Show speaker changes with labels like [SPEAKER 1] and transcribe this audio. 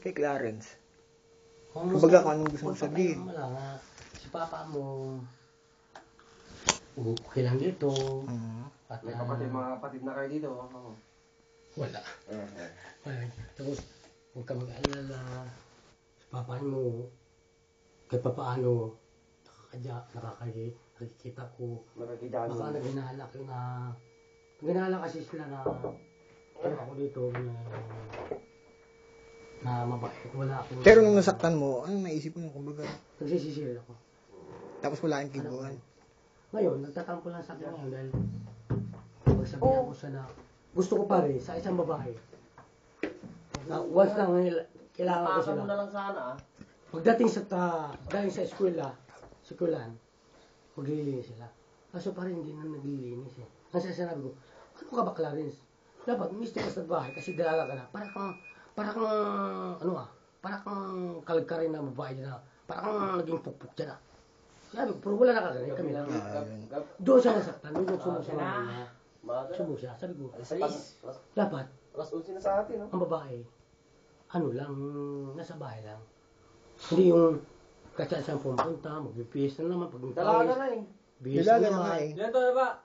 [SPEAKER 1] Kay Clarence.
[SPEAKER 2] Kumbaga
[SPEAKER 1] kung anong gusto mong sabihin.
[SPEAKER 2] Si papa mo, okay lang dito. At
[SPEAKER 3] May mga kapatid na kayo dito.
[SPEAKER 2] Wala. Wala. Tapos, huwag ka mag-alala. Si papa mo, kahit papaano, nakikita ko. Baka naghinala ko na, naghinala kasi sila na, ano ako dito, na mabait. Wala ako.
[SPEAKER 1] Pero nung nasaktan mo, anong naisip mo? Kumbaga,
[SPEAKER 2] nagsisisir ako.
[SPEAKER 1] tapos wala kang kibuan.
[SPEAKER 2] Ngayon, nagtatampo lang sa akin ngayon dahil pagsabihan ko siya na gusto ko pa rin sa isang babae. Na once lang kailangan ko sila.
[SPEAKER 3] Na lang sana
[SPEAKER 2] Pagdating dahil sa eskwelahan, maglilinis sila. Kaso pa rin hindi na naglilinis eh. Kasi sinabi ko, ano ka ba Clarence? Dapat misto ka sa bahay kasi dalaga ka na. Para kang kalagkarin na babae na. Para kang naging pukpuk dyan ah. Sabi ko, pero wala na kagaling kami lang. Doon siya nasaktan, doon sumo siya. Sabi ko, dapat, ang babae, ano lang, nasa bahay lang. Hindi yung kasya siyang pumunta, mag-BPS na naman, pag
[SPEAKER 3] dalaga na eh.
[SPEAKER 1] Dalaga na nga eh.
[SPEAKER 3] Dito na ba?